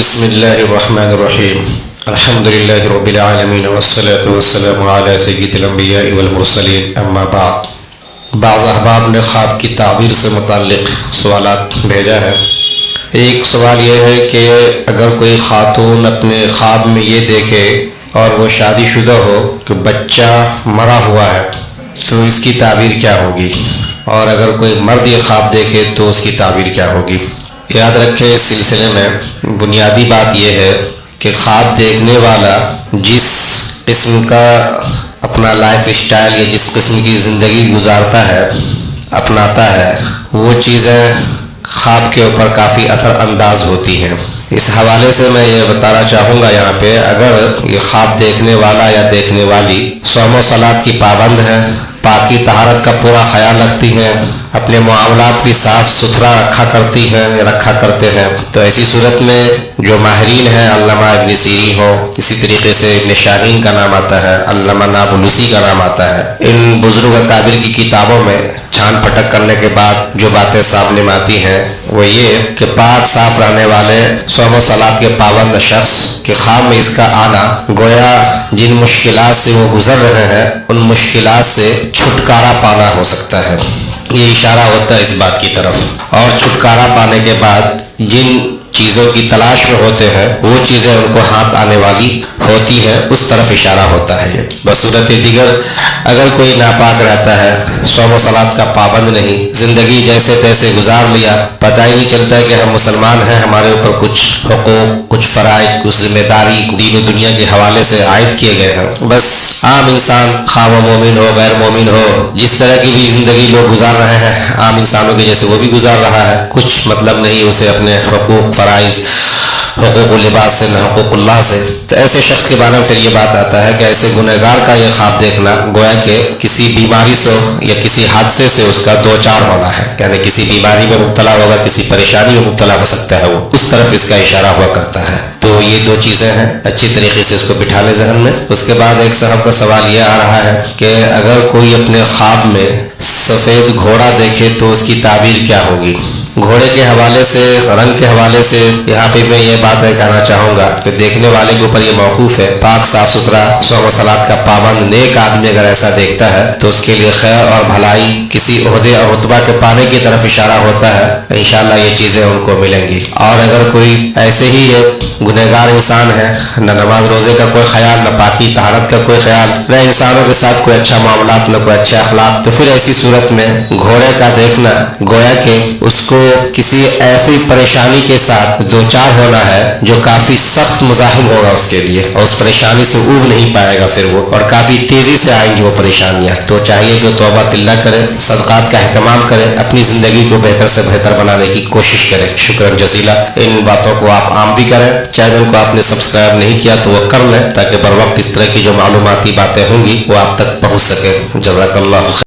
بسم اللہ الرحمن الرحیم الحمد للہ رب العالمین والصلاة والسلام علی سید الانبیاء والمرسلین اما بعد۔ بعض احباب نے خواب کی تعبیر سے متعلق سوالات بھیجا ہے۔ ایک سوال یہ ہے کہ اگر کوئی خاتون اپنے خواب میں یہ دیکھے اور وہ شادی شدہ ہو کہ بچہ مرا ہوا ہے تو اس کی تعبیر کیا ہوگی، اور اگر کوئی مرد یہ خواب دیکھے تو اس کی تعبیر کیا ہوگی۔ یاد رکھیں اس سلسلے میں بنیادی بات یہ ہے کہ خواب دیکھنے والا جس قسم کا اپنا لائف اسٹائل یا جس قسم کی زندگی گزارتا ہے اپناتا ہے وہ چیزیں خواب کے اوپر کافی اثر انداز ہوتی ہیں۔ اس حوالے سے میں یہ بتانا چاہوں گا یہاں پہ، اگر یہ خواب دیکھنے والا یا دیکھنے والی صوم و صلات کی پابند ہے، پاکی طہارت کا پورا خیال رکھتی ہیں، اپنے معاملات بھی صاف ستھرا رکھا کرتے ہیں، تو ایسی صورت میں جو ماہرین ہیں، علامہ ابن سیرین ہو، اسی طریقے سے ابن شاہین کا نام آتا ہے، علامہ نابلسی کا نام آتا ہے، ان بزرگ اکابر کی کتابوں میں چھان پھٹک کرنے کے بعد جو باتیں سامنے میں آتی ہیں وہ یہ کہ پاک صاف رہنے والے صوم و صلات کے پابند شخص کے خواب میں اس کا آنا گویا جن مشکلات سے وہ گزر رہے ہیں ان مشکلات سے چھٹکارا پانا ہو سکتا ہے۔ یہ اشارہ ہوتا ہے اس بات کی طرف، اور چھٹکارا پانے کے بعد جن چیزوں کی تلاش میں ہوتے ہیں وہ چیزیں ان کو ہاتھ آنے والی ہوتی ہیں، اس طرف اشارہ ہوتا ہے۔ یہ بصورت دیگر اگر کوئی ناپاک رہتا ہے، صوم و صلات کا پابند نہیں، زندگی جیسے تیسے گزار لیا، پتہ ہی نہیں چلتا ہے کہ ہم مسلمان ہیں، ہمارے اوپر کچھ حقوق، کچھ فرائض، کچھ ذمہ داری دین و دنیا کے حوالے سے عائد کیے گئے ہیں، بس عام انسان خواہ وہ مومن ہو غیر مومن ہو، جس طرح کی بھی زندگی لوگ گزار رہے ہیں عام انسانوں کے جیسے وہ بھی گزار رہا ہے، کچھ مطلب نہیں اسے اپنے حقوق، فرائض، حقوق اللباس سے نہ حقوق اللہ سے۔ تو ایسے شخص کے بارے میں پھر یہ بات آتا ہے کہ ایسے گنہگار کا یہ خواب دیکھنا گویا کہ کسی بیماری سے یا کسی حادثے سے اس کا دو چار ہونا ہے، یعنی کسی بیماری میں مبتلا ہوگا، کسی پریشانی میں مبتلا ہو سکتا ہے، وہ اس طرف اس کا اشارہ ہوا کرتا ہے۔ تو یہ دو چیزیں ہیں، اچھی طریقے سے اس کو بٹھا لیں ذہن میں۔ اس کے بعد ایک صاحب کا سوال یہ آ رہا ہے کہ اگر کوئی اپنے خواب میں سفید گھوڑا دیکھے تو اس کی تعبیر کیا ہوگی۔ گھوڑے کے حوالے سے، رنگ کے حوالے سے یہاں پہ میں یہ بات کہنا چاہوں گا کہ دیکھنے والے کے اوپر یہ موقوف ہے، پاک صاف ستھرا صوم و صلات کا پابند نیک آدمی اگر ایسا دیکھتا ہے تو اس کے لیے خیر اور بھلائی، کسی عہدے اور رتبہ کے پانے کی طرف اشارہ ہوتا ہے، انشاءاللہ یہ چیزیں ان کو ملیں گی۔ اور اگر کوئی ایسے ہی گنہگار انسان ہے، نہ نماز روزے کا کوئی خیال، نہ پاکی طہارت کا کوئی خیال، نہ انسانوں کے ساتھ کوئی اچھا معاملات، نہ کوئی اچھے اخلاق، تو پھر ایسی صورت میں گھوڑے کا دیکھنا گویا کہ اس کو کسی ایسی پریشانی کے ساتھ دو چار ہونا ہے جو کافی سخت مزاحم ہوگا اس کے لیے، اور اس پریشانی سے اوب نہیں پائے گا پھر وہ، اور کافی تیزی سے آئیں گی وہ پریشانیاں۔ تو چاہیے کہ توبہ اللہ کرے، صدقات کا اہتمام کرے، اپنی زندگی کو بہتر سے بہتر بنانے کی کوشش کرے۔ شکرا جزیلا۔ ان باتوں کو آپ عام بھی کریں، چینل کو آپ نے سبسکرائب نہیں کیا تو وہ کر لیں تاکہ بر وقت اس طرح کی جو معلوماتی باتیں ہوں گی وہ آپ تک پہنچ سکے۔ جزاک اللہ۔